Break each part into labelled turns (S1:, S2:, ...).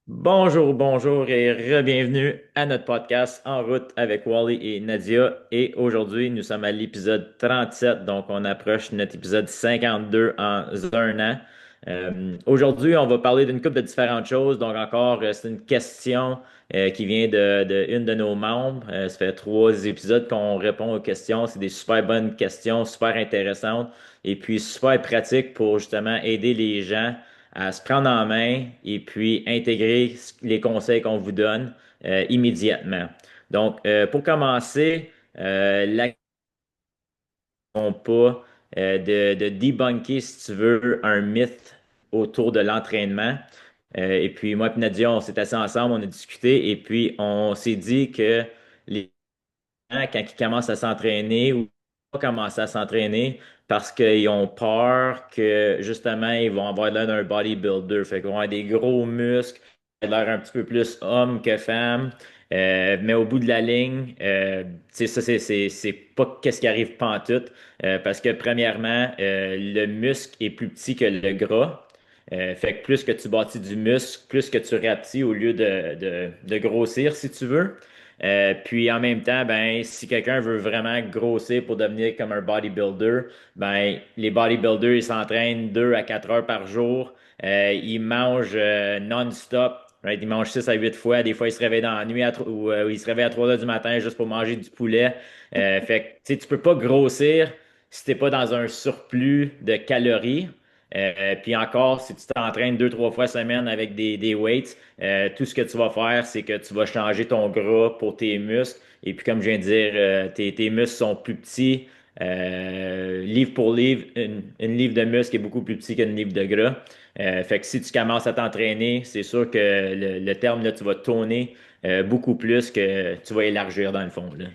S1: Bonjour, bonjour et re-bienvenue à notre podcast En route avec Wally et Nadia. Et aujourd'hui, nous sommes à l'épisode 37, donc on approche notre épisode 52 en un an. Aujourd'hui, on va parler d'une couple de différentes choses. Donc encore, c'est une question qui vient de une de nos membres. Ça fait trois épisodes qu'on répond aux questions. C'est des super bonnes questions, super intéressantes et puis super pratiques pour justement aider les gens à se prendre en main et puis intégrer les conseils qu'on vous donne immédiatement. Donc, pour commencer, la pas de debunker, si tu veux, un mythe autour de l'entraînement. Et puis, moi et Nadia, on s'est assis ensemble, on a discuté et puis on s'est dit que les gens, quand ils commencent à s'entraîner ou pas commencer à s'entraîner parce qu'ils ont peur que justement ils vont avoir l'air d'un bodybuilder. Fait qu'ils vont avoir des gros muscles, l'air un petit peu plus homme que femme. Mais au bout de la ligne, tu sais, ça, c'est pas qu'est-ce qui arrive pantoute. Parce que premièrement, le muscle est plus petit que le gras. Fait que plus que tu bâtis du muscle, plus que tu rapetis au lieu de grossir, si tu veux. Puis en même temps, ben, si quelqu'un veut vraiment grossir pour devenir comme un bodybuilder, ben, les bodybuilders, ils s'entraînent 2 à 4 heures par jour. Ils mangent non-stop. Right? Ils mangent 6 à 8 fois. Des fois, ils se réveillent dans la nuit ou ils se réveillent à 3 heures du matin juste pour manger du poulet. Fait que, tu sais, tu peux pas grossir si t'es pas dans un surplus de calories. Puis encore, si tu t'entraînes 2, 3 fois semaine avec des weights, tout ce que tu vas faire, c'est que tu vas changer ton gras pour tes muscles. Et puis, comme je viens de dire, tes muscles sont plus petits. Livre pour livre, une livre de muscle est beaucoup plus petit qu'une livre de gras. Fait que si tu commences à t'entraîner, c'est sûr que le terme, là, tu vas tourner beaucoup plus que tu vas élargir dans le fond, là.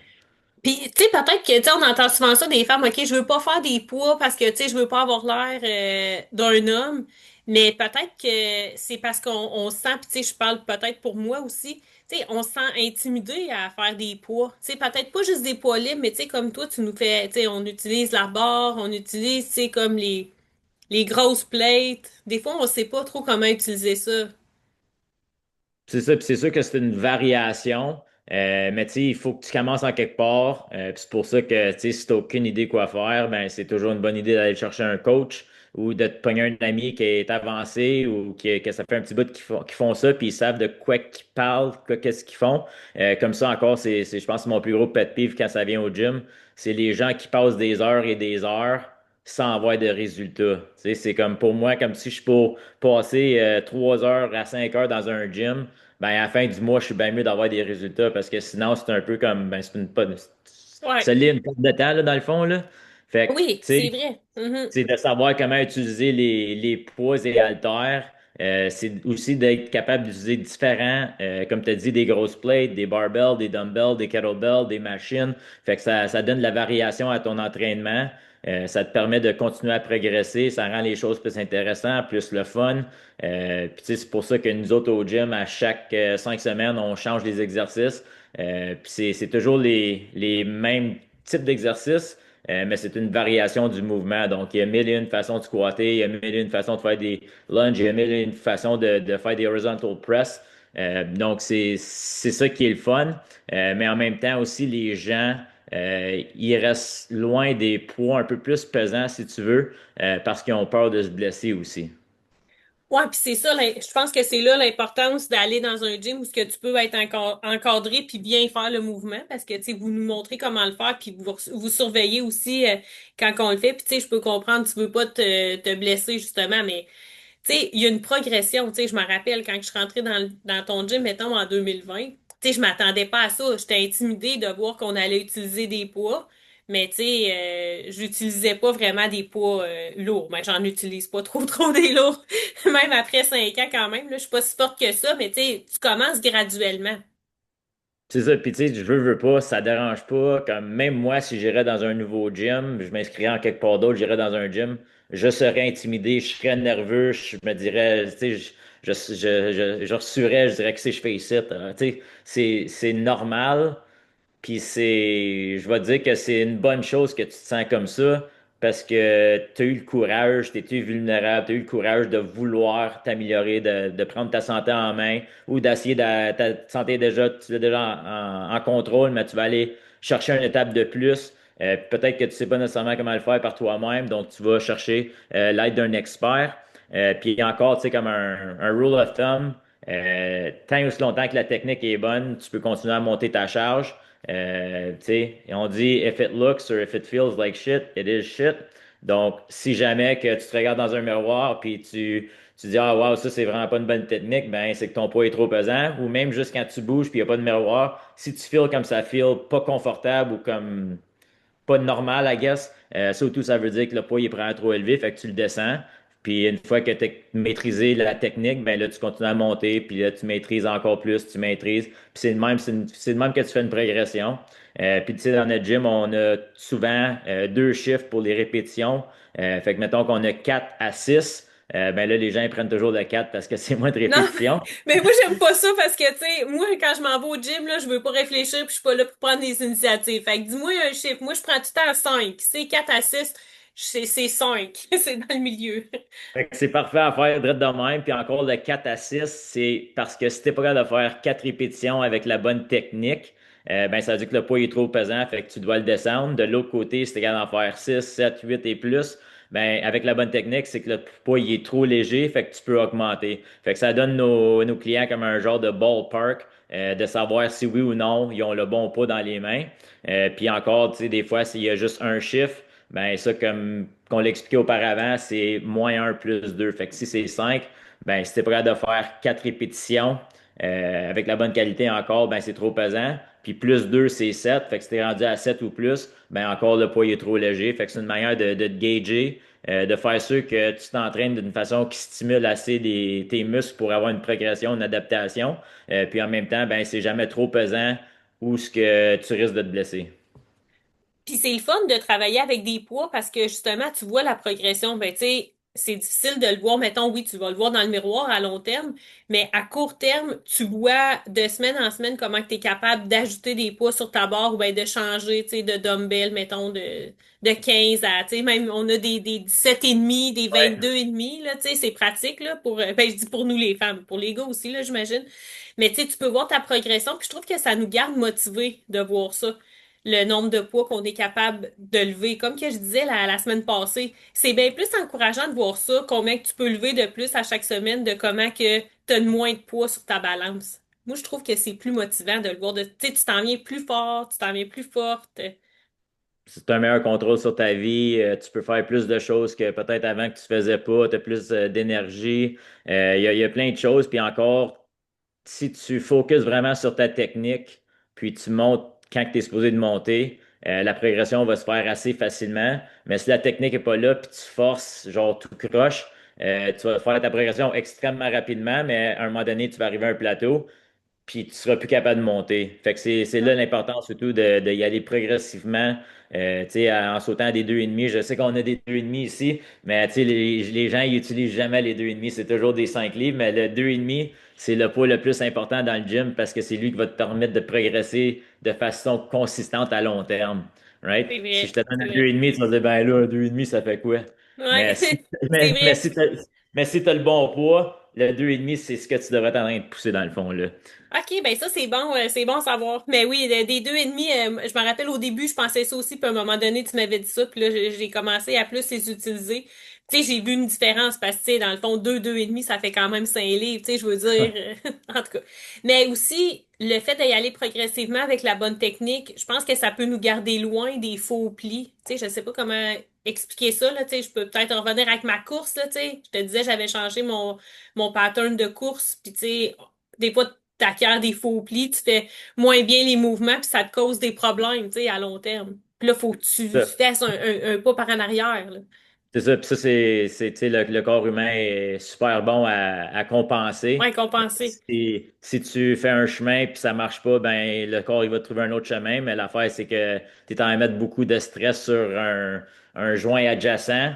S2: Puis, tu sais, peut-être que, tu sais, on entend souvent ça des femmes, OK, je veux pas faire des poids parce que, tu sais, je veux pas avoir l'air d'un homme. Mais peut-être que c'est parce qu'on se sent, puis tu sais, je parle peut-être pour moi aussi, tu sais, on se sent intimidé à faire des poids. Tu sais, peut-être pas juste des poids libres, mais tu sais, comme toi, tu nous fais, tu sais, on utilise la barre, on utilise, tu sais, comme les grosses plates. Des fois, on sait pas trop comment utiliser ça.
S1: C'est ça, puis c'est sûr que c'est une variation, mais tu sais, il faut que tu commences en quelque part. Puis c'est pour ça que tu sais, si tu n'as aucune idée quoi faire, ben c'est toujours une bonne idée d'aller chercher un coach ou de te pogner un ami qui est avancé ou que ça fait un petit bout qu'ils font ça, puis ils savent de quoi qu'ils parlent, qu'est-ce qu'ils font. Comme ça encore, je pense, que c'est mon plus gros pet peeve quand ça vient au gym. C'est les gens qui passent des heures et des heures sans avoir de résultats. Tu sais, c'est comme pour moi, comme si je suis pour passer 3 heures à 5 heures dans un gym ben, à la fin du mois, je suis bien mieux d'avoir des résultats parce que sinon, c'est un peu comme, ben, c'est une, pas,
S2: Ouais.
S1: ça lit une perte de temps, là, dans le fond, là. Fait que,
S2: Oui,
S1: tu
S2: c'est
S1: sais,
S2: vrai. Mhm.
S1: c'est de savoir comment utiliser les poids et haltères. C'est aussi d'être capable d'utiliser différents, comme tu as dit, des grosses plates, des barbells, des dumbbells, des kettlebells, des machines. Fait que ça donne de la variation à ton entraînement. Ça te permet de continuer à progresser. Ça rend les choses plus intéressantes, plus le fun. Puis tu sais, c'est pour ça que nous autres au gym, à chaque 5 semaines, on change les exercices. Puis c'est toujours les mêmes types d'exercices. Mais c'est une variation du mouvement. Donc, il y a mille et une façons de squatter, il y a mille et une façons de faire des lunges, il y a mille et une façons de faire des horizontal press. Donc, c'est ça qui est le fun. Mais en même temps aussi, les gens, ils restent loin des poids un peu plus pesants, si tu veux, parce qu'ils ont peur de se blesser aussi.
S2: Ouais, puis c'est ça, je pense que c'est là l'importance d'aller dans un gym où ce que tu peux être encadré puis bien faire le mouvement parce que tu sais vous nous montrez comment le faire puis vous surveillez aussi quand on le fait puis tu sais je peux comprendre tu veux pas te blesser justement mais tu sais il y a une progression, tu sais je me rappelle quand je suis rentrée dans ton gym mettons en 2020, tu sais je m'attendais pas à ça, j'étais intimidée de voir qu'on allait utiliser des poids. Mais tu sais, j'utilisais pas vraiment des poids lourds. Mais j'en utilise pas trop trop des lourds. Même après 5 ans quand même, là, je suis pas si forte que ça, mais tu sais, tu commences graduellement.
S1: C'est ça, puis tu sais, je veux pas, ça dérange pas. Comme même moi, si j'irais dans un nouveau gym, je m'inscrirais en quelque part d'autre, j'irais dans un gym, je serais intimidé, je serais nerveux, je me dirais, tu sais, je reçurais, je dirais que c'est je fais ici. Tu sais, c'est normal, puis je vais te dire que c'est une bonne chose que tu te sens comme ça, parce que tu as eu le courage, tu étais vulnérable, tu as eu le courage de vouloir t'améliorer, de prendre ta santé en main ou d'essayer ta santé déjà, tu l'as déjà en contrôle, mais tu vas aller chercher une étape de plus. Peut-être que tu sais pas nécessairement comment le faire par toi-même, donc tu vas chercher l'aide d'un expert. Puis encore, tu sais, comme un rule of thumb, tant aussi longtemps que la technique est bonne, tu peux continuer à monter ta charge. Tu sais, et on dit if it looks or if it feels like shit, it is shit. Donc, si jamais que tu te regardes dans un miroir puis tu dis ah wow, ça c'est vraiment pas une bonne technique, ben c'est que ton poids est trop pesant. Ou même juste quand tu bouges puis il n'y a pas de miroir, si tu feels comme ça feel pas confortable ou comme pas normal, I guess. Surtout, ça veut dire que le poids il est vraiment trop élevé, fait que tu le descends. Puis une fois que tu as maîtrisé la technique, ben là, tu continues à monter, puis là, tu maîtrises encore plus, tu maîtrises. Puis c'est le même, c'est le même que tu fais une progression. Puis tu sais, dans notre gym, on a souvent deux chiffres pour les répétitions. Fait que mettons qu'on a 4 à 6, ben là, les gens ils prennent toujours le 4 parce que c'est moins de
S2: Non,
S1: répétitions.
S2: mais moi, j'aime pas ça parce que, tu sais, moi, quand je m'en vais au gym, là, je veux pas réfléchir puis je suis pas là pour prendre des initiatives. Fait que dis-moi un chiffre. Moi, je prends tout le temps 5. C'est 4 à 6, c'est 5. C'est dans le milieu.
S1: Fait que c'est parfait à faire direct de même. Puis encore le 4 à 6, c'est parce que si t'es pas capable de faire 4 répétitions avec la bonne technique, ben ça veut dire que le poids est trop pesant, fait que tu dois le descendre. De l'autre côté, si t'es capable d'en faire 6, 7, 8 et plus, ben avec la bonne technique, c'est que le poids il est trop léger, fait que tu peux augmenter. Fait que ça donne nos clients comme un genre de ballpark, de savoir si oui ou non ils ont le bon poids dans les mains. Puis encore, tu sais, des fois, s'il y a juste un chiffre, ben ça, comme qu'on l'expliquait auparavant, c'est -1 plus 2. Fait que si c'est 5, ben si t'es prêt de faire 4 répétitions avec la bonne qualité encore, ben c'est trop pesant. Puis plus 2, c'est 7. Fait que si t'es rendu à 7 ou plus, ben encore le poids est trop léger. Fait que c'est une manière de te gager, de faire sûr que tu t'entraînes d'une façon qui stimule assez tes muscles pour avoir une progression, une adaptation. Puis en même temps, ben c'est jamais trop pesant ou ce que tu risques de te blesser.
S2: Puis c'est le fun de travailler avec des poids parce que justement, tu vois la progression. Ben, tu sais, c'est difficile de le voir. Mettons, oui, tu vas le voir dans le miroir à long terme, mais à court terme, tu vois de semaine en semaine comment tu es capable d'ajouter des poids sur ta barre ou ben de changer, tu sais, de dumbbell, mettons, de 15 à, tu sais, même on a des 17 et demi, des
S1: Ouais.
S2: 22 et demi, là, tu sais, c'est pratique, là, pour, ben, je dis pour nous les femmes, pour les gars aussi, là, j'imagine. Mais tu sais, tu peux voir ta progression, puis je trouve que ça nous garde motivés de voir ça le nombre de poids qu'on est capable de lever. Comme que je disais la semaine passée, c'est bien plus encourageant de voir ça, combien que tu peux lever de plus à chaque semaine, de comment que tu as moins de poids sur ta balance. Moi, je trouve que c'est plus motivant de le voir. Tu sais, tu t'en viens plus fort, tu t'en viens plus forte.
S1: Si tu as un meilleur contrôle sur ta vie, tu peux faire plus de choses que peut-être avant que tu faisais pas, tu as plus d'énergie. Il y a plein de choses. Puis encore, si tu focuses vraiment sur ta technique, puis tu montes quand tu es supposé de monter, la progression va se faire assez facilement. Mais si la technique n'est pas là, puis tu forces, genre tout croche, tu vas faire ta progression extrêmement rapidement, mais à un moment donné, tu vas arriver à un plateau puis tu seras plus capable de monter. Fait que c'est là l'importance surtout de y aller progressivement, tu sais, en sautant à des 2,5. Je sais qu'on a des 2,5 ici, mais tu sais, les gens ils utilisent jamais les 2,5. C'est toujours des 5 livres, mais le 2,5, c'est le poids le plus important dans le gym parce que c'est lui qui va te permettre de progresser de façon consistante à long terme. Right?
S2: C'est
S1: Si
S2: vrai,
S1: je te donne
S2: c'est
S1: un
S2: vrai.
S1: 2,5, tu vas te dire, ben là, un 2,5, ça fait quoi?
S2: Ouais,
S1: Mais si,
S2: c'est
S1: mais
S2: vrai.
S1: si tu as le bon poids, le 2,5, c'est ce que tu devrais être en train de pousser dans le fond, là.
S2: OK, ben ça c'est bon à savoir. Mais oui, des deux et demi, je me rappelle au début, je pensais ça aussi, puis à un moment donné, tu m'avais dit ça, puis là, j'ai commencé à plus les utiliser. Tu sais, j'ai vu une différence parce que, tu sais, dans le fond, deux et demi, ça fait quand même 5 livres, tu sais, je veux dire, en tout cas. Mais aussi, le fait d'y aller progressivement avec la bonne technique, je pense que ça peut nous garder loin des faux plis. Tu sais, je sais pas comment expliquer ça, là, tu sais, je peux peut-être revenir avec ma course, là, tu sais. Je te disais, j'avais changé mon pattern de course, puis tu sais, des fois, t'acquiers des faux plis, tu fais moins bien les mouvements, puis ça te cause des problèmes, tu sais, à long terme. Puis là, faut que tu fasses un pas par en arrière, là.
S1: C'est ça, puis ça, tu sais, le corps humain est super bon à compenser.
S2: Ouais, compenser.
S1: Si tu fais un chemin puis ça marche pas, ben le corps il va trouver un autre chemin. Mais l'affaire, c'est que tu es en train de mettre beaucoup de stress sur un joint adjacent.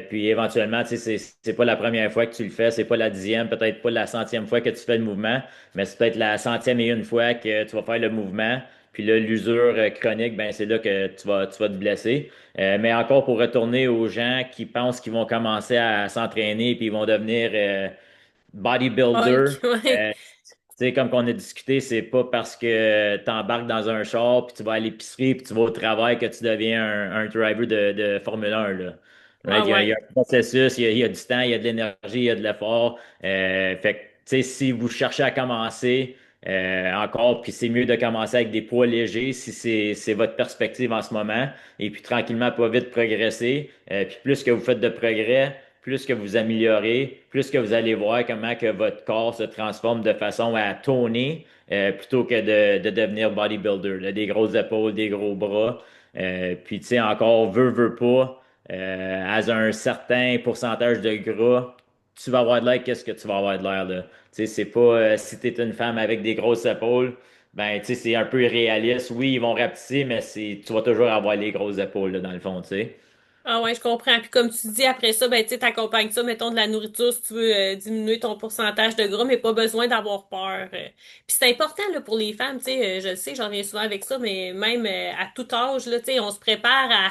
S1: Puis éventuellement, tu sais, c'est pas la première fois que tu le fais, c'est pas la 10e, peut-être pas la 100e fois que tu fais le mouvement, mais c'est peut-être la 100e et une fois que tu vas faire le mouvement. Puis là, l'usure chronique, ben, c'est là que tu vas te blesser. Mais encore pour retourner aux gens qui pensent qu'ils vont commencer à s'entraîner puis ils vont devenir bodybuilder.
S2: Hulk, ouais.
S1: euh, Tu sais, comme qu'on a discuté, c'est pas parce que tu embarques dans un char, puis tu vas à l'épicerie, puis tu vas au travail que tu deviens un driver de Formule 1, là.
S2: Ah
S1: Right? Il y a
S2: ouais.
S1: un processus, il y a du temps, il y a de l'énergie, il y a de l'effort. Fait que, tu sais, si vous cherchez à commencer encore, puis c'est mieux de commencer avec des poids légers si c'est votre perspective en ce moment, et puis tranquillement, pas vite progresser. Puis plus que vous faites de progrès, plus que vous améliorez, plus que vous allez voir comment que votre corps se transforme de façon à tourner plutôt que de devenir bodybuilder, là, des grosses épaules, des gros bras. Puis tu sais, encore, veut pas, à un certain pourcentage de gras, tu vas avoir de l'air, qu'est-ce que tu vas avoir de l'air, là? Tu sais, c'est pas si tu es une femme avec des grosses épaules, ben tu sais, c'est un peu irréaliste. Oui, ils vont rapetisser, mais tu vas toujours avoir les grosses épaules, là, dans le fond, tu sais.
S2: Ah ouais, je comprends. Puis comme tu dis, après ça, ben tu sais, t'accompagnes ça, mettons de la nourriture si tu veux diminuer ton pourcentage de gras, mais pas besoin d'avoir peur. Puis c'est important là, pour les femmes, tu sais, je le sais, j'en viens souvent avec ça, mais même à tout âge, là, tu sais, on se prépare à.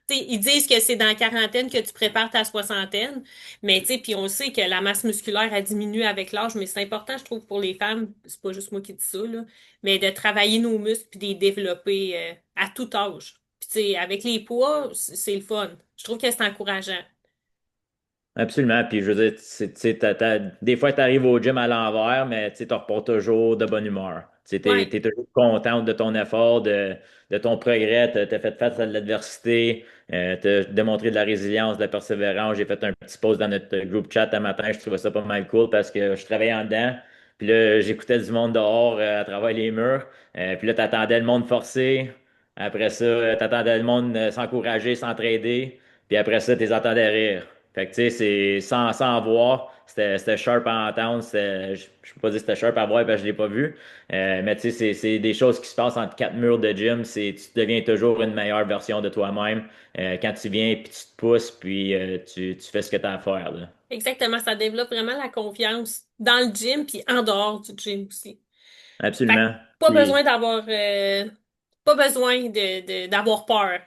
S2: Tu sais, ils disent que c'est dans la quarantaine que tu prépares ta soixantaine, mais tu sais, puis on sait que la masse musculaire a diminué avec l'âge, mais c'est important, je trouve, pour les femmes, c'est pas juste moi qui dis ça, là, mais de travailler nos muscles puis de les développer à tout âge. Puis, tu sais, avec les poids, c'est le fun. Je trouve que c'est encourageant.
S1: Absolument. Puis je veux dire, tu sais, des fois, tu arrives au gym à l'envers, mais tu repars toujours de bonne humeur. Tu sais,
S2: Ouais.
S1: t'es toujours contente de ton effort, de ton progrès. T'as fait face à de l'adversité, t'as démontré de la résilience, de la persévérance. J'ai fait un petit post dans notre groupe chat un matin. Je trouvais ça pas mal cool parce que je travaillais en dedans. Puis là, j'écoutais du monde dehors à travers les murs. Puis là, t'attendais le monde forcer. Après ça, t'attendais le monde s'encourager, s'entraider. Puis après ça, t'es entendais rire. Fait que, tu sais, c'est sans voir, c'était sharp à entendre, je peux pas dire que c'était sharp à voir parce que je l'ai pas vu. Mais tu sais, c'est des choses qui se passent entre quatre murs de gym, tu deviens toujours une meilleure version de toi-même quand tu viens puis tu te pousses puis tu fais ce que tu as à faire, là.
S2: Exactement. Ça développe vraiment la confiance dans le gym puis en dehors du gym aussi. Fait que
S1: Absolument.
S2: pas besoin
S1: Puis
S2: d'avoir pas besoin d'avoir peur.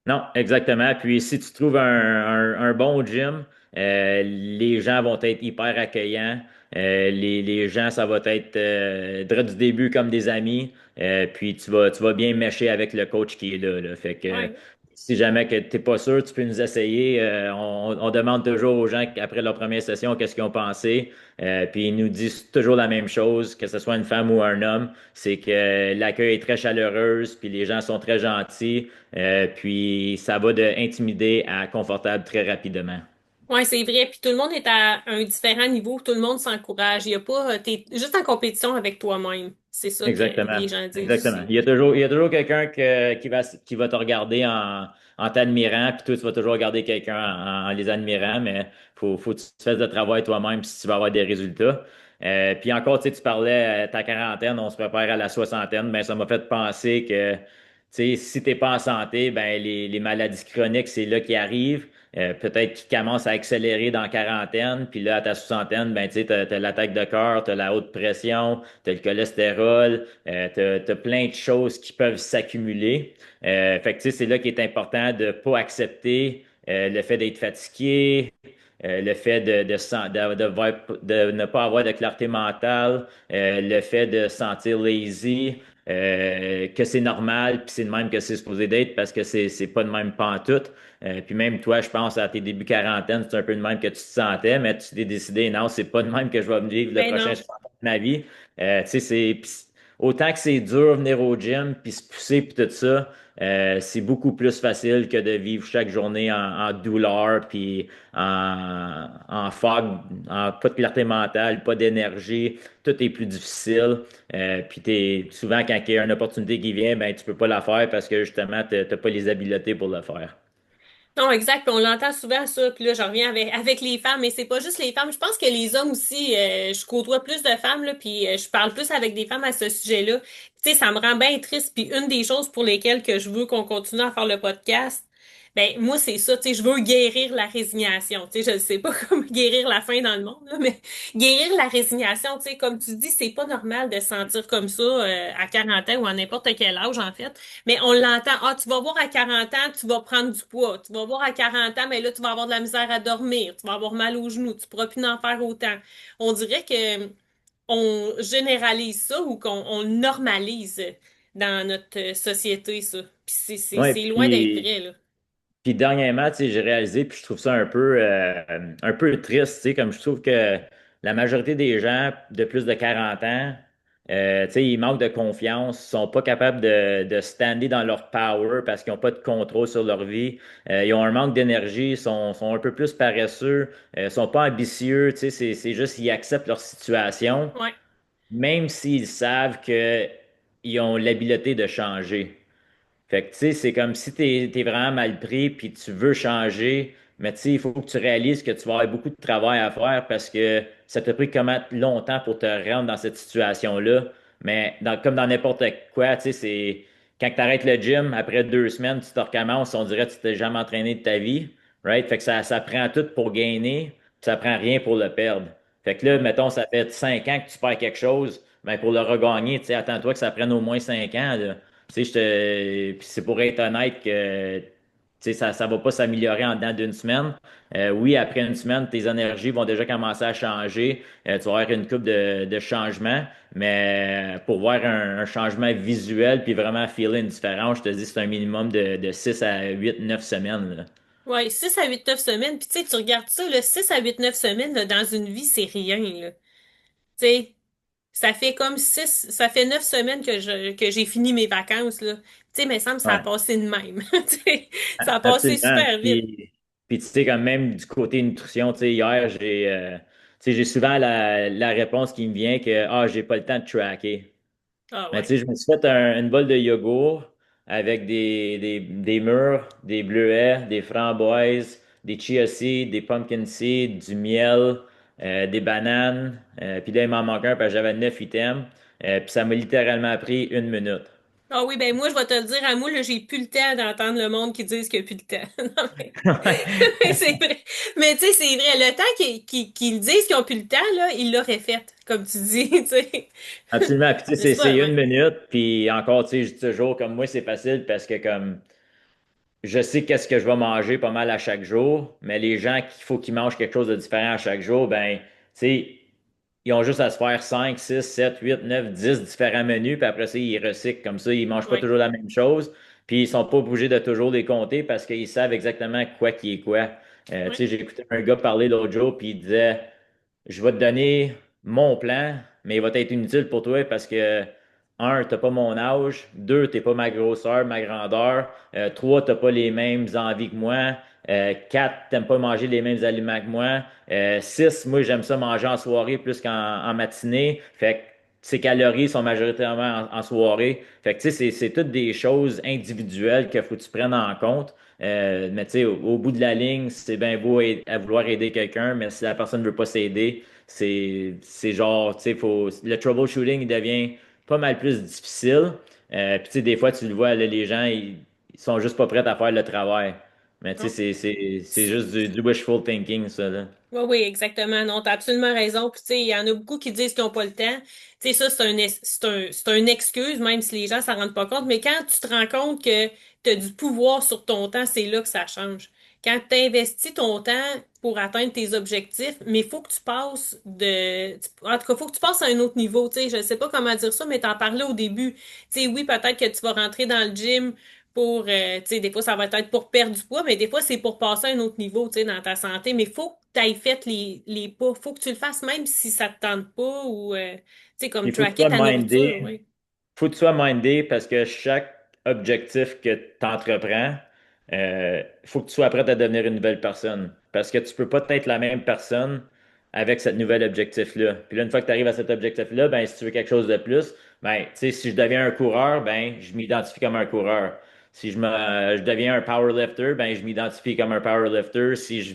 S1: non, exactement. Puis si tu trouves un bon gym, les gens vont être hyper accueillants. Les gens, ça va être dès du début comme des amis. Puis tu vas bien mêcher avec le coach qui est là, là. Fait que
S2: Ouais.
S1: si jamais que t'es pas sûr, tu peux nous essayer. On demande toujours aux gens après leur première session qu'est-ce qu'ils ont pensé. Puis ils nous disent toujours la même chose, que ce soit une femme ou un homme, c'est que l'accueil est très chaleureuse, puis les gens sont très gentils. Puis ça va de intimider à confortable très rapidement.
S2: Ouais, c'est vrai. Puis tout le monde est à un différent niveau. Tout le monde s'encourage. Il y a pas, t'es juste en compétition avec toi-même. C'est ça que
S1: Exactement.
S2: les gens disent
S1: Exactement.
S2: aussi.
S1: Il y a toujours quelqu'un qui va te regarder en t'admirant, puis toi, tu vas toujours regarder quelqu'un en les admirant, mais faut que tu fasses le travail toi-même si tu veux avoir des résultats. Puis encore, tu sais, tu parlais ta quarantaine, on se prépare à la soixantaine, ben ça m'a fait penser que tu sais, si t'es pas en santé, ben les maladies chroniques, c'est là qui arrivent. Peut-être qu'ils commencent à accélérer dans la quarantaine, puis là, à ta soixantaine, ben, tu sais, t'as l'attaque de cœur, t'as la haute pression, t'as le cholestérol, t'as plein de choses qui peuvent s'accumuler. Fait que, tu sais, c'est là qu'il est important de pas accepter le fait d'être fatigué, le fait de ne pas avoir de clarté mentale, le fait de se sentir lazy, que c'est normal, puis c'est de même que c'est supposé d'être parce que c'est pas de même pantoute. Puis même toi, je pense à tes débuts quarantaine, c'est un peu de même que tu te sentais, mais tu t'es décidé, non, c'est pas de même que je vais me vivre le
S2: Ben
S1: prochain
S2: non.
S1: 60 ans de ma vie. Tu sais, autant que c'est dur venir au gym, puis se pousser, puis tout ça, c'est beaucoup plus facile que de vivre chaque journée en douleur, puis en fog, en pas de clarté mentale, pas d'énergie. Tout est plus difficile. Puis souvent, quand il y a une opportunité qui vient, ben, tu peux pas la faire parce que justement, t'as pas les habiletés pour le faire.
S2: Non, exact. Puis on l'entend souvent ça. Puis là, je reviens avec les femmes, mais c'est pas juste les femmes. Je pense que les hommes aussi, je côtoie plus de femmes, là, puis je parle plus avec des femmes à ce sujet-là. Tu sais, ça me rend bien triste. Puis une des choses pour lesquelles que je veux qu'on continue à faire le podcast, Ben, moi, c'est ça, tu sais, je veux guérir la résignation. Tu sais, je ne sais pas comment guérir la faim dans le monde, là, mais guérir la résignation, tu sais, comme tu dis, c'est pas normal de se sentir comme ça à 40 ans ou à n'importe quel âge, en fait. Mais on l'entend. Ah, tu vas voir à 40 ans, tu vas prendre du poids. Tu vas voir à 40 ans, mais là, tu vas avoir de la misère à dormir. Tu vas avoir mal aux genoux. Tu pourras plus en faire autant. On dirait que on généralise ça ou qu'on le normalise dans notre société, ça. Puis
S1: Ouais,
S2: c'est loin d'être vrai, là.
S1: puis dernièrement, tu sais, j'ai réalisé, puis je trouve ça un peu triste, tu sais, comme je trouve que la majorité des gens de plus de 40 ans, tu sais, ils manquent de confiance, sont pas capables de stander dans leur power parce qu'ils n'ont pas de contrôle sur leur vie. Ils ont un manque d'énergie, sont un peu plus paresseux, sont pas ambitieux, tu sais, c'est juste ils acceptent leur situation,
S2: Ouais.
S1: même s'ils savent qu'ils ont l'habileté de changer. Fait que, tu sais, c'est comme si t'es vraiment mal pris puis tu veux changer, mais tu sais, il faut que tu réalises que tu vas avoir beaucoup de travail à faire parce que ça t'a pris comment longtemps pour te rendre dans cette situation-là. Mais comme dans n'importe quoi, tu sais, c'est quand tu arrêtes le gym, après 2 semaines, tu te recommences, on dirait que tu t'es jamais entraîné de ta vie, right? Fait que ça prend tout pour gagner, puis ça prend rien pour le perdre. Fait que là, mettons, ça fait 5 ans que tu perds quelque chose, ben pour le regagner, tu sais, attends-toi que ça prenne au moins 5 ans, là. Tu sais, puis c'est pour être honnête que tu sais, ça va pas s'améliorer en dedans d'une semaine. Oui, après une semaine, tes énergies vont déjà commencer à changer. Tu vas avoir une coupe de changements, mais pour voir un changement visuel puis vraiment feeler une différence, je te dis, c'est un minimum de 6 à 8 9 semaines, là.
S2: Ouais, 6 à 8 9 semaines. Puis tu sais, tu regardes ça, là, 6 à 8 9 semaines, là, dans une vie, c'est rien, là. Tu sais, ça fait comme 6 ça fait 9 semaines que j'ai fini mes vacances, là. Tu sais, mais il me semble que ça a
S1: Ouais,
S2: passé de même. Tu sais, ça a passé
S1: absolument.
S2: super vite.
S1: Puis tu sais, quand même du côté nutrition, tu sais, hier, tu sais, j'ai souvent la réponse qui me vient que, j'ai pas le temps de tracker.
S2: Ah
S1: Mais tu
S2: ouais.
S1: sais, je me suis fait une bolle de yogourt avec des mûres, des bleuets, des framboises, des chia seeds, des pumpkin seeds, du miel, des bananes. Puis là, il m'en manque un parce que j'avais 9 items. Puis ça m'a littéralement pris 1 minute.
S2: Ah oui, ben moi, je vais te le dire, à moi, là, j'ai plus le temps d'entendre le monde qui dise qu'il n'y a plus de temps. Non, mais c'est vrai. Mais tu sais, c'est vrai, le temps qu'ils disent qu'ils n'ont plus le temps, là, ils l'auraient fait, comme tu dis, tu sais.
S1: Absolument. Puis tu sais,
S2: Mais c'est pas
S1: c'est une
S2: vrai.
S1: minute. Puis encore, tu sais, je dis toujours, comme moi, c'est facile parce que comme je sais qu'est-ce que je vais manger pas mal à chaque jour, mais les gens qu'il faut qu'ils mangent quelque chose de différent à chaque jour, ben, tu sais, ils ont juste à se faire 5, 6, 7, 8, 9, 10 différents menus, puis après ça, ils recyclent comme ça, ils mangent pas
S2: Ouais,
S1: toujours la même chose, puis ils sont pas obligés de toujours les compter parce qu'ils savent exactement quoi qui est quoi. Tu
S2: ouais,
S1: sais, j'ai écouté un gars parler l'autre jour, puis il disait, je vais te donner mon plan, mais il va être inutile pour toi parce que, un, t'as pas mon âge, deux, t'es pas ma grosseur, ma grandeur, trois, t'as pas les mêmes envies que moi, quatre, t'aimes pas manger les mêmes aliments que moi, six, moi, j'aime ça manger en soirée plus qu'en matinée, fait que ces calories sont majoritairement en soirée. Fait que, tu sais, c'est toutes des choses individuelles qu'il faut que tu prennes en compte. Mais tu sais, au bout de la ligne, c'est bien beau à vouloir aider quelqu'un, mais si la personne ne veut pas s'aider, c'est genre, tu sais, le troubleshooting, il devient pas mal plus difficile. Puis tu sais, des fois, tu le vois, là, les gens, ils sont juste pas prêts à faire le travail. Mais tu sais,
S2: non.
S1: c'est juste du wishful thinking, ça, là.
S2: Oui, oui, exactement. Non, t'as absolument raison. Puis, tu sais, il y en a beaucoup qui disent qu'ils n'ont pas le temps. Tu sais, ça, c'est un excuse, même si les gens s'en rendent pas compte. Mais quand tu te rends compte que tu as du pouvoir sur ton temps, c'est là que ça change. Quand tu investis ton temps pour atteindre tes objectifs, mais il faut que tu passes en tout cas, faut que tu passes à un autre niveau. Tu sais, je sais pas comment dire ça, mais t'en parlais au début. Tu sais, oui, peut-être que tu vas rentrer dans le gym pour, tu sais, des fois, ça va être pour perdre du poids, mais des fois, c'est pour passer à un autre niveau, tu sais, dans ta santé. Mais faut que tu ailles fait les pas. Faut que tu le fasses même si ça te tente pas ou, tu sais, comme
S1: Il faut que tu
S2: tracker
S1: sois
S2: ta nourriture,
S1: mindé.
S2: oui.
S1: Faut que tu sois mindé parce que chaque objectif que tu entreprends, faut que tu sois prêt à devenir une nouvelle personne. Parce que tu peux pas être la même personne avec ce nouvel objectif-là. Puis là, une fois que tu arrives à cet objectif-là, ben, si tu veux quelque chose de plus, ben, tu sais, si je deviens un coureur, ben, je m'identifie comme un coureur. Si je deviens un powerlifter, ben, je m'identifie comme un powerlifter. Si je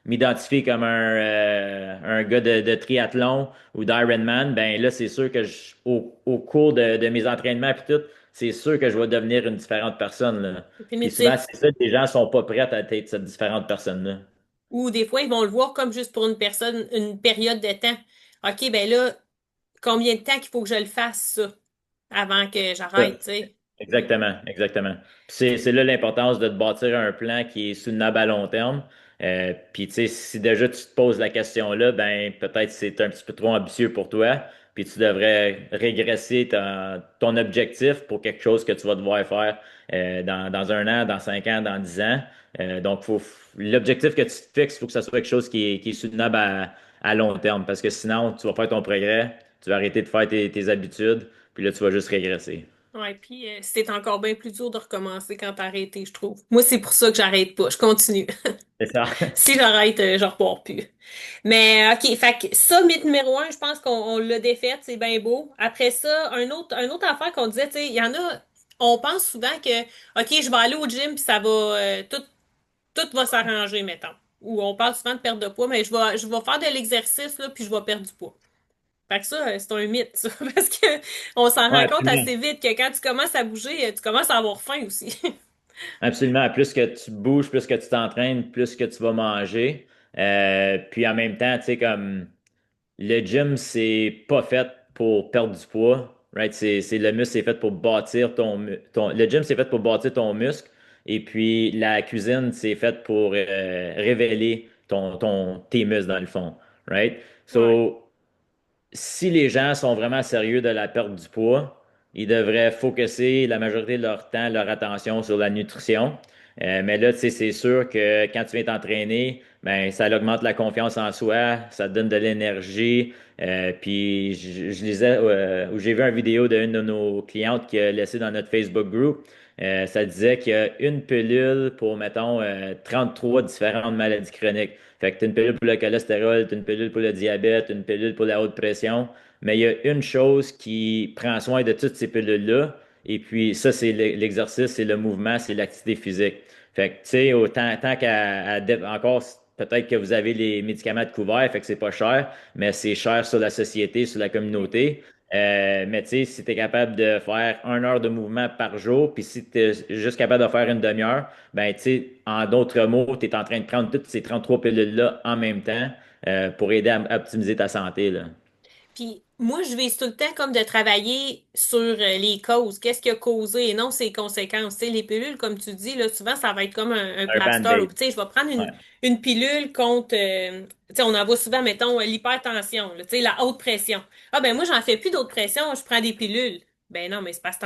S1: m'identifie comme un gars de triathlon ou d'Ironman, ben là, c'est sûr que au cours de mes entraînements puis tout, c'est sûr que je vais devenir une différente personne, là. Puis souvent,
S2: Définitif.
S1: c'est ça, les gens sont pas prêts à être cette différente personne-là.
S2: Ou des fois, ils vont le voir comme juste pour une personne, une période de temps. OK, ben là, combien de temps qu'il faut que je le fasse, ça, avant que j'arrête, tu sais?
S1: Exactement, exactement. Puis c'est là l'importance de te bâtir un plan qui est soutenable à long terme. Puis tu sais, si déjà tu te poses la question là, ben peut-être c'est un petit peu trop ambitieux pour toi. Puis tu devrais régresser ton objectif pour quelque chose que tu vas devoir faire dans un an, dans 5 ans, dans 10 ans. Donc l'objectif que tu te fixes, il faut que ça soit quelque chose qui est soutenable à long terme. Parce que sinon, tu vas faire ton progrès, tu vas arrêter de faire tes habitudes, puis là, tu vas juste régresser.
S2: Ouais, puis c'est encore bien plus dur de recommencer quand t'as arrêté, je trouve. Moi, c'est pour ça que j'arrête pas, je continue.
S1: C'est ça.
S2: Si j'arrête, je repars plus. Mais OK, fait que ça, mythe numéro un, je pense qu'on l'a défaite, c'est bien beau. Après ça, un autre affaire qu'on disait, tu sais, il y en a, on pense souvent que, OK, je vais aller au gym puis ça va, tout va s'arranger, mettons. Ou on parle souvent de perte de poids, mais je vais faire de l'exercice, là, puis je vais perdre du poids. Fait que ça, c'est un mythe, ça, parce que on s'en
S1: Ouais,
S2: rend compte
S1: absolument.
S2: assez vite que quand tu commences à bouger, tu commences à avoir faim aussi.
S1: Absolument. Plus que tu bouges, plus que tu t'entraînes, plus que tu vas manger. Puis en même temps, tu sais, comme le gym, c'est pas fait pour perdre du poids, right? Le muscle, c'est fait pour bâtir le gym, c'est fait pour bâtir ton muscle. Et puis la cuisine, c'est fait pour révéler tes muscles dans le fond, right?
S2: Ouais,
S1: So, si les gens sont vraiment sérieux de la perte du poids, ils devraient focuser la majorité de leur temps, leur attention sur la nutrition. Mais là, tu sais, c'est sûr que quand tu viens t'entraîner, ben, ça augmente la confiance en soi, ça te donne de l'énergie. Puis je lisais, ou j'ai vu une vidéo d'une de nos clientes qui a laissé dans notre Facebook group. Ça disait qu'il y a une pilule pour, mettons, 33 différentes maladies chroniques. Fait que tu as une pilule pour le cholestérol, tu as une pilule pour le diabète, une pilule pour la haute pression. Mais il y a une chose qui prend soin de toutes ces pilules-là. Et puis, ça, c'est l'exercice, c'est le mouvement, c'est l'activité physique. Fait que, tu sais, autant tant encore, peut-être que vous avez les médicaments de couvert, fait que c'est pas cher, mais c'est cher sur la société, sur la communauté. Mais tu sais, si tu es capable de faire 1 heure de mouvement par jour, puis si tu es juste capable de faire une demi-heure, ben, tu sais, en d'autres mots, tu es en train de prendre toutes ces 33 pilules-là en même temps pour aider à optimiser ta santé, là.
S2: puis moi, je vise tout le temps comme de travailler sur les causes. Qu'est-ce qui a causé et non ses conséquences. Tu sais, les pilules, comme tu dis, là, souvent, ça va être comme un
S1: Un
S2: plaster. Ou,
S1: band-aid.
S2: tu sais, je vais prendre
S1: Ouais.
S2: une pilule contre, tu sais, on en voit souvent, mettons, l'hypertension, là, tu sais, la haute pression. Ah, ben moi, j'en fais plus d'autres pressions, je prends des pilules. Ben non, mais c'est parce que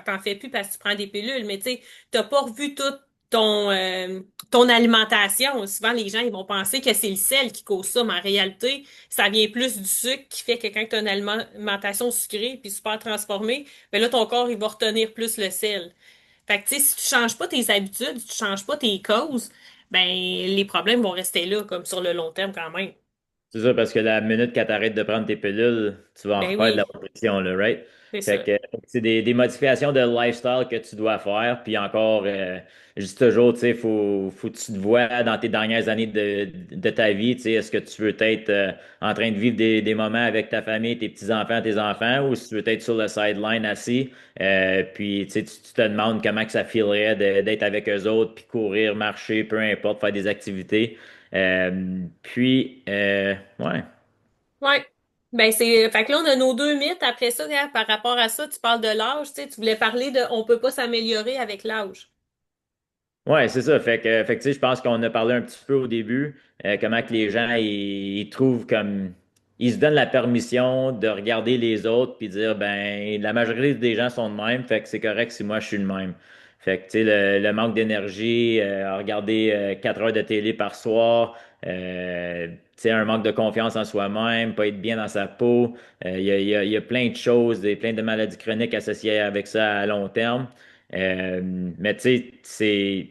S2: t'en fais plus parce que tu prends des pilules. Mais tu sais, t'as pas revu tout ton, ton alimentation. Souvent, les gens, ils vont penser que c'est le sel qui cause ça, mais en réalité, ça vient plus du sucre qui fait que quand tu as une alimentation sucrée puis super transformée, ben là, ton corps, il va retenir plus le sel. Fait que, tu sais, si tu changes pas tes habitudes, si tu changes pas tes causes, ben, les problèmes vont rester là, comme sur le long terme quand même.
S1: C'est ça, parce que la minute que tu arrêtes de prendre tes pilules, tu vas en
S2: Ben
S1: refaire de la
S2: oui,
S1: pression, là, right?
S2: c'est
S1: Fait
S2: ça.
S1: que c'est des modifications de lifestyle que tu dois faire. Puis encore, je dis toujours, tu sais, faut que tu te vois dans tes dernières années de ta vie. Tu sais, est-ce que tu veux être en train de vivre des moments avec ta famille, tes petits-enfants, tes enfants, ou si tu veux être sur le sideline assis, puis tu sais, tu te demandes comment que ça filerait d'être avec eux autres, puis courir, marcher, peu importe, faire des activités. Ouais.
S2: Ouais. Ben, c'est, fait que là, on a nos deux mythes. Après ça, regarde, par rapport à ça, tu parles de l'âge, tu sais, tu voulais parler de, on peut pas s'améliorer avec l'âge.
S1: Ouais, c'est ça. Tu sais, je pense qu'on a parlé un petit peu au début, comment que les gens, ils trouvent comme, ils se donnent la permission de regarder les autres puis dire, ben, la majorité des gens sont de même, fait que c'est correct si moi je suis de même. Fait que, tu sais, le manque d'énergie, à regarder 4 heures de télé par soir, tu sais, un manque de confiance en soi-même, pas être bien dans sa peau, il y a plein de choses, plein de maladies chroniques associées avec ça à long terme. Mais tu sais,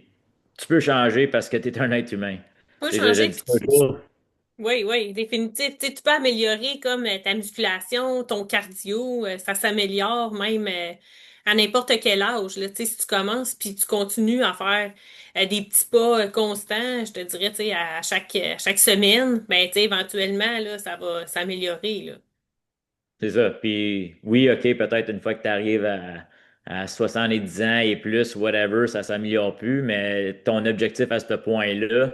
S1: tu peux changer parce que tu es un être humain.
S2: Faut
S1: Tu sais, je
S2: changer,
S1: dis
S2: puis
S1: toujours,
S2: oui, oui, définitif. Tu sais, tu peux améliorer comme ta musculation, ton cardio, ça s'améliore même à n'importe quel âge. Là, tu sais, si tu commences puis tu continues à faire des petits pas constants, je te dirais, tu sais, à chaque semaine, ben, tu sais, éventuellement, là, ça va s'améliorer, là.
S1: c'est ça. Puis oui, OK, peut-être une fois que tu arrives à 70 ans et plus, whatever, ça s'améliore plus, mais ton objectif à ce point-là,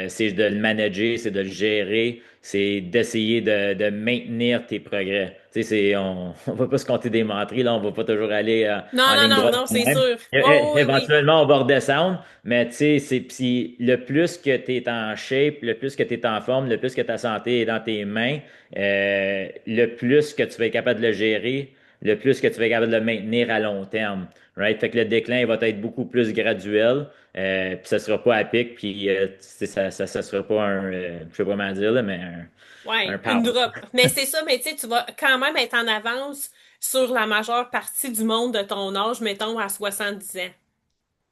S1: c'est de le manager, c'est de le gérer, c'est d'essayer de maintenir tes progrès. Tu sais, on va pas se compter des menteries, là, on va pas toujours aller
S2: Non,
S1: en
S2: non,
S1: ligne
S2: non,
S1: droite
S2: non,
S1: quand
S2: c'est
S1: même.
S2: sûr. Oh, oui, oui.
S1: Éventuellement, on va redescendre, mais tu sais, puis le plus que tu es en shape, le plus que tu es en forme, le plus que ta santé est dans tes mains, le plus que tu vas être capable de le gérer, le plus que tu vas être capable de le maintenir à long terme. Right? Fait que le déclin il va être beaucoup plus graduel, puis ça sera pas à pic, puis ça sera pas je sais pas comment dire, là, mais un
S2: Ouais, une
S1: power.
S2: drop. Mais c'est ça, mais tu sais, tu vas quand même être en avance sur la majeure partie du monde de ton âge, mettons, à 70 ans.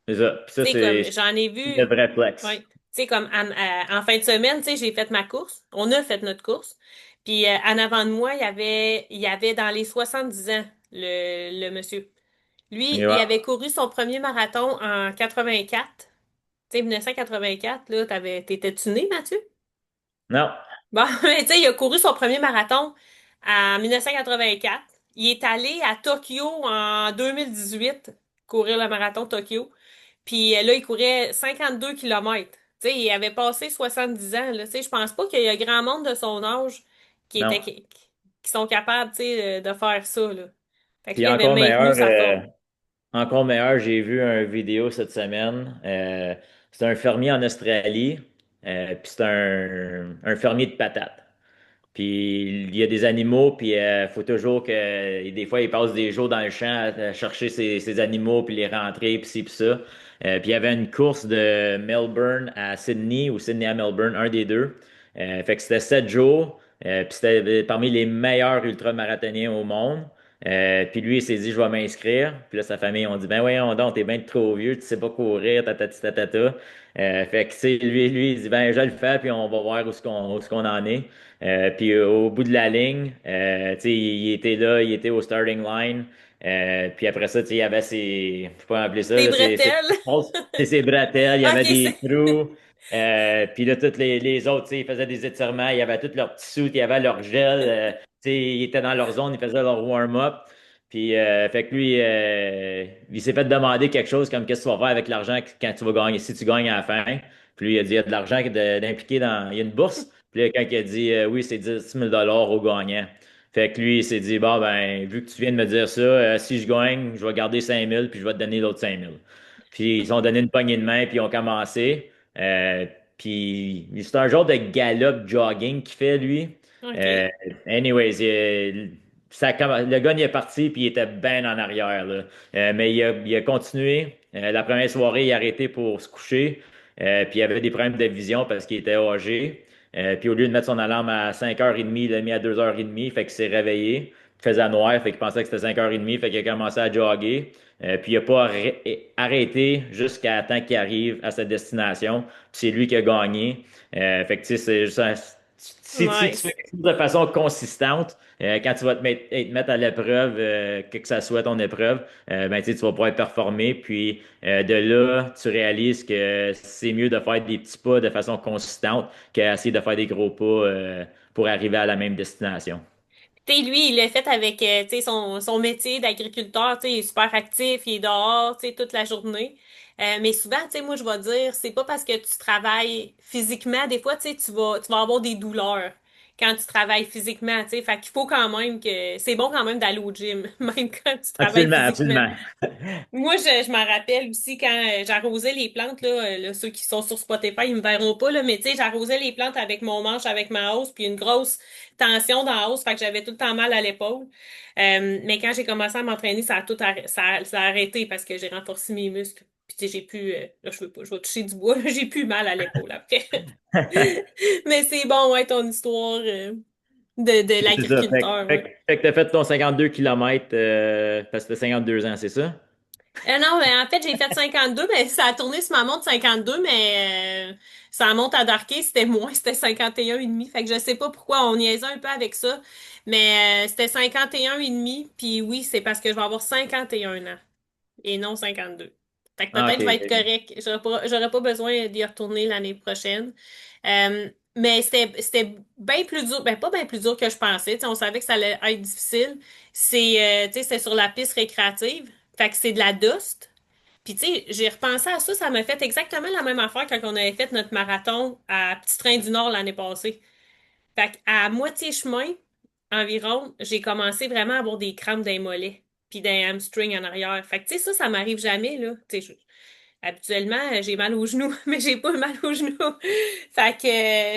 S1: C'est ça. Puis ça,
S2: Tu sais, comme
S1: c'est
S2: j'en ai
S1: le
S2: vu,
S1: vrai flex.
S2: ouais. Tu sais, comme en fin de semaine, tu sais, j'ai fait ma course. On a fait notre course. Puis en avant de moi, il y avait dans les 70 ans, le monsieur. Lui,
S1: Et
S2: il
S1: ouais.
S2: avait couru son premier marathon en 84. Tu sais, 1984, là, t'étais-tu né, Mathieu?
S1: Non.
S2: Bon, mais tu sais, il a couru son premier marathon en 1984. Il est allé à Tokyo en 2018 courir le marathon Tokyo. Puis là, il courait 52 kilomètres. Tu sais, il avait passé 70 ans, là. Tu sais, je pense pas qu'il y a grand monde de son âge
S1: Non.
S2: qui sont capables, tu sais, de faire ça, là. Fait que
S1: Puis
S2: lui, il avait maintenu sa forme.
S1: encore meilleur, j'ai vu une vidéo cette semaine. C'est un fermier en Australie, puis c'est un fermier de patates. Puis il y a des animaux, puis il faut toujours que. Des fois, il passe des jours dans le champ à chercher ses animaux, puis les rentrer, puis ci, puis ça. Puis il y avait une course de Melbourne à Sydney, ou Sydney à Melbourne, un des deux. Fait que c'était 7 jours, puis c'était parmi les meilleurs ultramarathoniens au monde. Puis lui, il s'est dit, je vais m'inscrire. Puis là, sa famille ont dit, ben voyons donc, t'es bien trop vieux, tu sais pas courir, tatati tatata. Fait que, tu sais, lui, il dit, ben, je vais le faire, puis on va voir où est-ce qu'on en est. Puis au bout de la ligne, tu sais, il était là, il était au starting line. Puis après ça, tu sais, il y avait ses, je peux pas appeler ça,
S2: Des
S1: là,
S2: bretelles.
S1: ses bretelles, il y avait
S2: Ok,
S1: des
S2: c'est.
S1: crews. Puis là, tous les autres, tu sais, ils faisaient des étirements, il y avait tous leurs petits suits, il y avait leur gel, tu sais, ils étaient dans leur zone, ils faisaient leur warm-up. Puis, fait que lui, il s'est fait demander quelque chose comme qu'est-ce que tu vas faire avec l'argent quand tu vas gagner, si tu gagnes à la fin. Puis lui, il a dit, il y a de l'argent d'impliquer dans, il y a une bourse. Puis là, quand il a dit oui, c'est 10 000 au gagnant. Fait que lui, il s'est dit, bon, ben, vu que tu viens de me dire ça, si je gagne, je vais garder 5 000 puis je vais te donner l'autre 5 000. Puis ils ont donné une poignée de main, puis ils ont commencé. Puis c'est un genre de galop jogging qu'il fait, lui. Euh,
S2: Ok.
S1: anyways, le gars, il est parti, puis il était bien en arrière, là. Mais il a continué. La première soirée, il a arrêté pour se coucher. Puis il avait des problèmes de vision parce qu'il était âgé. Puis au lieu de mettre son alarme à 5h30, il l'a mis à 2h30. Fait qu'il s'est réveillé. Il faisait noir, fait qu'il pensait que c'était 5h30. Fait qu'il a commencé à jogger. Puis il n'a pas arrêté jusqu'à temps qu'il arrive à sa destination. Puis c'est lui qui a gagné. Fait que tu sais, c'est juste si tu fais
S2: Nice.
S1: quelque chose de façon consistante, quand tu vas te mettre à l'épreuve, que ça soit ton épreuve, ben, tu sais, tu vas pouvoir performer. Puis de là, tu réalises que c'est mieux de faire des petits pas de façon consistante qu'essayer de faire des gros pas pour arriver à la même destination.
S2: Tu sais, lui, il l'a fait avec tu sais, son métier d'agriculteur. Tu sais, il est super actif, il est dehors, tu sais, toute la journée. Mais souvent, tu sais, moi, je vais dire, c'est pas parce que tu travailles physiquement. Des fois, tu sais, tu vas avoir des douleurs quand tu travailles physiquement, tu sais. Fait qu'il faut quand même que... C'est bon quand même d'aller au gym, même quand tu travailles
S1: Absolument,
S2: physiquement.
S1: absolument.
S2: Moi, je m'en rappelle aussi quand j'arrosais les plantes, là, ceux qui sont sur Spotify, ils me verront pas, là, mais tu sais, j'arrosais les plantes avec mon manche, avec ma hausse, puis une grosse tension dans la hausse, fait que j'avais tout le temps mal à l'épaule. Mais quand j'ai commencé à m'entraîner, ça a tout ça a arrêté parce que j'ai renforcé mes muscles. Puis tu sais, j'ai plus, là, je veux pas, je vais toucher du bois, j'ai plus mal à l'épaule après. Mais c'est bon, ouais, ton histoire de
S1: C'est ça.
S2: l'agriculteur, ouais.
S1: Fait que t'as fait ton 52 km parce que t'as 52 ans, c'est ça?
S2: Non, mais en fait, j'ai fait 52, mais ça a tourné sur ma montre 52, mais sa montre à Darké, c'était moins, c'était 51 et demi. Fait que je sais pas pourquoi on niaisait un peu avec ça, mais c'était 51 et demi, puis oui, c'est parce que je vais avoir 51 ans et non 52. Fait que
S1: Ah,
S2: peut-être
S1: ok,
S2: je vais être
S1: ok.
S2: correct. J'aurais pas besoin d'y retourner l'année prochaine. Mais c'était bien plus dur, ben pas bien plus dur que je pensais. Tu sais, on savait que ça allait être difficile. Tu sais, c'était sur la piste récréative. Fait que c'est de la dust. Puis tu sais, j'ai repensé à ça, ça m'a fait exactement la même affaire quand on avait fait notre marathon à Petit Train du Nord l'année passée. Fait qu'à moitié chemin environ, j'ai commencé vraiment à avoir des crampes dans les mollets, puis des hamstrings en arrière. Fait que tu sais, ça m'arrive jamais, là. Tu sais, habituellement, j'ai mal aux genoux, mais j'ai pas mal aux genoux. Fait que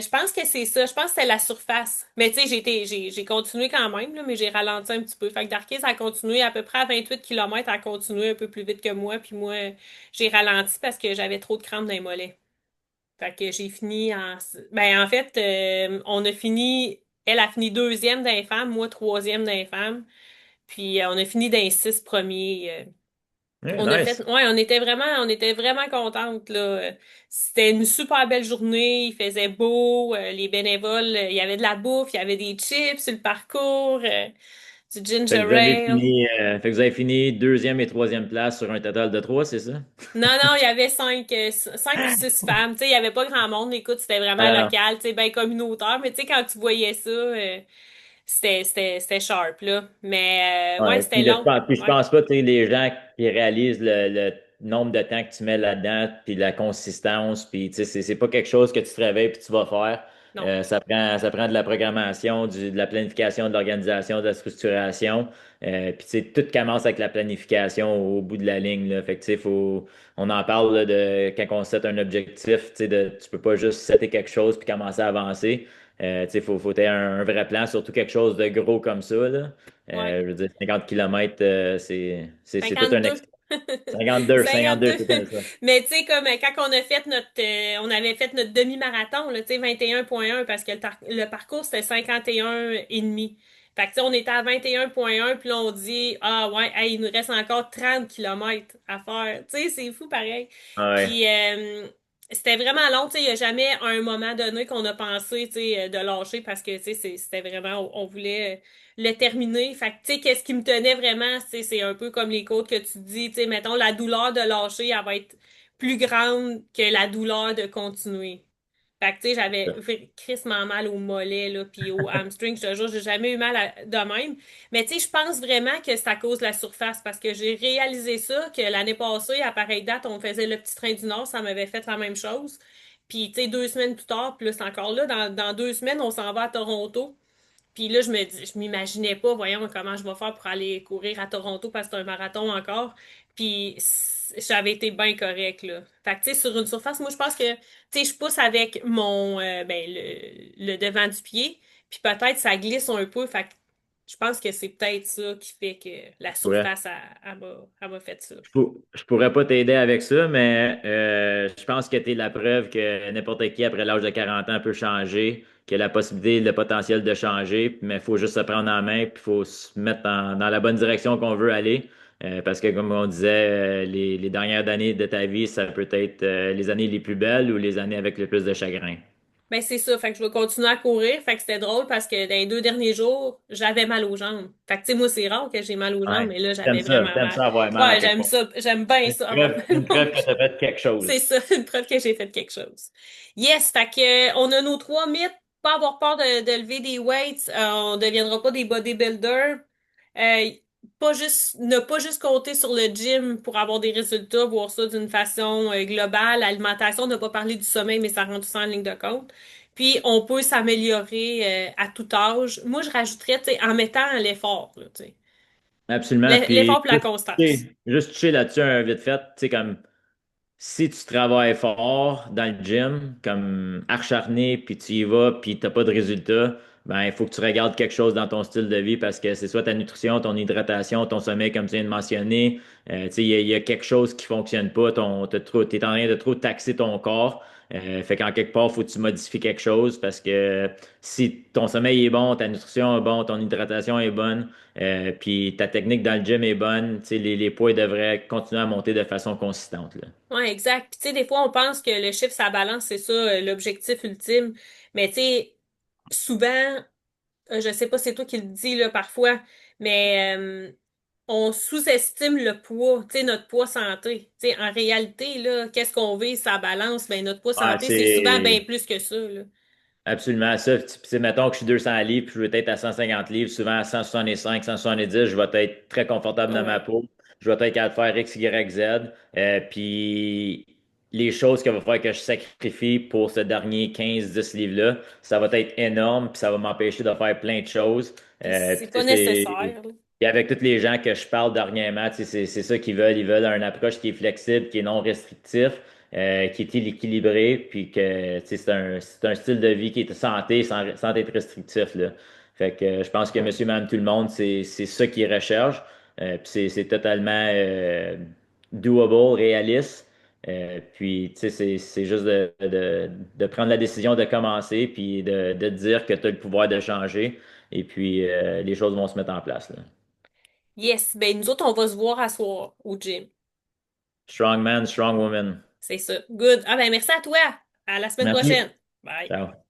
S2: je pense que c'est ça. Je pense que c'est la surface. Mais tu sais, j'ai continué quand même, là, mais j'ai ralenti un petit peu. Fait que Darkis a continué à peu près à 28 km, a continué un peu plus vite que moi, puis moi, j'ai ralenti parce que j'avais trop de crampes dans les mollets. Fait que j'ai fini en... Ben, en fait, on a fini... Elle a fini deuxième dans les femmes, moi troisième dans les femmes. Puis on a fini dans les 6 premiers.
S1: Ouais,
S2: On a fait...
S1: nice.
S2: Ouais, on était vraiment contentes, là. C'était une super belle journée, il faisait beau, les bénévoles, il y avait de la bouffe, il y avait des chips sur le parcours, du ginger ale.
S1: Fait que vous avez fini deuxième et troisième place sur un total de trois, c'est ça?
S2: Non, non, il y avait 5 ou 6 femmes. Tu sais, il y avait pas grand monde. Écoute, c'était vraiment
S1: Alors,
S2: local, tu sais, ben communautaire. Mais tu sais, quand tu voyais ça, c'était sharp, là. Mais ouais,
S1: ouais,
S2: c'était long.
S1: puis je
S2: Ouais.
S1: pense pas, tu sais, les gens qui réalisent le nombre de temps que tu mets là-dedans, puis la consistance, puis tu sais, c'est pas quelque chose que tu te réveilles puis tu vas faire.
S2: Non.
S1: Ça prend de la programmation, de la planification, de l'organisation, de la structuration. Puis tu sais, tout commence avec la planification au bout de la ligne, là. Fait que tu sais, on en parle là, de quand on set un objectif, tu sais, tu peux pas juste setter quelque chose puis commencer à avancer. Tu sais, faut avoir un vrai plan, surtout quelque chose de gros comme ça, là.
S2: Ouais.
S1: Je veux dire, 50 km, c'est tout un
S2: 52.
S1: expert. 52, 52,
S2: 52.
S1: c'est ça.
S2: Mais tu sais, comme quand on a fait on avait fait notre demi-marathon, là, tu sais, 21,1 parce que le parcours, c'était 51,5. Fait que, tu sais, on était à 21,1 puis là, on dit, ah ouais, hey, il nous reste encore 30 km à faire. Tu sais, c'est fou pareil.
S1: Ah ouais.
S2: Puis, c'était vraiment long, tu sais, il n'y a jamais un moment donné qu'on a pensé, tu sais, de lâcher parce que, tu sais, c'était vraiment, on voulait le terminer. Fait que, tu sais, qu'est-ce qui me tenait vraiment, c'est un peu comme les côtes que tu dis, tu sais, mettons, la douleur de lâcher, elle va être plus grande que la douleur de continuer. Fait que, tu sais, j'avais crissement mal au mollet, là, puis au hamstring, je te jure, j'ai jamais eu mal de même. Mais, tu sais, je pense vraiment que c'est à cause de la surface, parce que j'ai réalisé ça, que l'année passée, à pareille date, on faisait le petit train du Nord, ça m'avait fait la même chose. Puis, tu sais, 2 semaines plus tard, puis là, c'est encore là, dans 2 semaines, on s'en va à Toronto. Puis là, je m'imaginais pas, voyons comment je vais faire pour aller courir à Toronto parce que c'est un marathon encore. Puis j'avais été bien correct, là. Fait que, tu sais, sur une surface, moi, je pense que, tu sais, je pousse avec le devant du pied. Puis peut-être ça glisse un peu. Fait que je pense que c'est peut-être ça qui fait que la
S1: Ouais.
S2: surface, elle m'a fait ça.
S1: Je pourrais pas t'aider avec ça, mais je pense que tu es la preuve que n'importe qui après l'âge de 40 ans peut changer, qu'il y a la possibilité, le potentiel de changer, mais il faut juste se prendre en main, puis il faut se mettre dans la bonne direction qu'on veut aller. Parce que comme on disait, les dernières années de ta vie, ça peut être les années les plus belles ou les années avec le plus de chagrin.
S2: Ben, c'est ça. Fait que je vais continuer à courir. Fait que c'était drôle parce que dans les 2 derniers jours, j'avais mal aux jambes. Fait que, tu sais, moi, c'est rare que j'ai mal aux jambes,
S1: Ouais.
S2: mais là, j'avais vraiment
S1: T'aimes
S2: mal.
S1: ça avoir mal à
S2: Ouais,
S1: quelque
S2: j'aime
S1: part.
S2: ça. J'aime bien ça, avoir mal
S1: Une
S2: aux
S1: preuve que tu
S2: jambes.
S1: as fait quelque
S2: C'est
S1: chose.
S2: ça, une preuve que j'ai fait quelque chose. Yes, fait que, on a nos 3 mythes. Pas avoir peur de lever des weights. On deviendra pas des bodybuilders. Euh, ne pas juste compter sur le gym pour avoir des résultats, voir ça d'une façon globale. L'alimentation, ne pas parler du sommeil, mais ça rentre tout ça en ligne de compte. Puis, on peut s'améliorer à tout âge. Moi, je rajouterais, tu sais, en mettant l'effort, là, tu sais.
S1: Absolument.
S2: L'effort
S1: Puis
S2: pour la constance.
S1: juste toucher là-dessus un vite fait, tu sais, comme si tu travailles fort dans le gym, comme acharné, puis tu y vas, puis tu n'as pas de résultat, ben, il faut que tu regardes quelque chose dans ton style de vie parce que c'est soit ta nutrition, ton hydratation, ton sommeil, comme tu viens de mentionner. Tu sais, il y a quelque chose qui fonctionne pas. T'es en train de trop taxer ton corps. Fait qu'en quelque part, faut que tu modifies quelque chose parce que si ton sommeil est bon, ta nutrition est bonne, ton hydratation est bonne, puis ta technique dans le gym est bonne, tu sais, les poids devraient continuer à monter de façon consistante, là.
S2: Ouais, exact. Puis tu sais, des fois, on pense que le chiffre, ça balance, c'est ça, l'objectif ultime. Mais tu sais, souvent, je sais pas, c'est toi qui le dis là parfois, mais on sous-estime le poids, tu sais, notre poids santé. Tu sais, en réalité, là, qu'est-ce qu'on vise, ça balance, ben notre poids
S1: Ah,
S2: santé, c'est souvent bien
S1: c'est
S2: plus que ça, là.
S1: absolument ça. Puis, mettons que je suis 200 livres, puis je veux être à 150 livres, souvent à 165, 170, je vais être très confortable
S2: Ah
S1: dans ma
S2: ouais.
S1: peau. je vais être capable de faire X, Y, Z. Puis les choses qu'il va falloir que je sacrifie pour ce dernier 15 10 livres-là, ça va être énorme, puis ça va m'empêcher de faire plein de choses.
S2: Puis c'est
S1: Puis, tu
S2: pas
S1: sais,
S2: nécessaire, là.
S1: et avec tous les gens que je parle dernièrement, tu sais, c'est ça qu'ils veulent. Ils veulent une approche qui est flexible, qui est non restrictif, qui est équilibré, puis que tu sais, c'est un style de vie qui est santé sans être restrictif, là. Fait que je pense que monsieur, madame, tout le monde, c'est ça qu'ils recherchent. Puis c'est totalement doable, réaliste. Puis, tu sais, c'est juste de prendre la décision de commencer, puis de dire que tu as le pouvoir de changer, et puis les choses vont se mettre en place, là.
S2: Yes, ben nous autres, on va se voir à soir au gym.
S1: Strong man, strong woman.
S2: C'est ça. Good. Ah ben merci à toi. À la semaine
S1: Merci.
S2: prochaine. Bye.
S1: Ciao.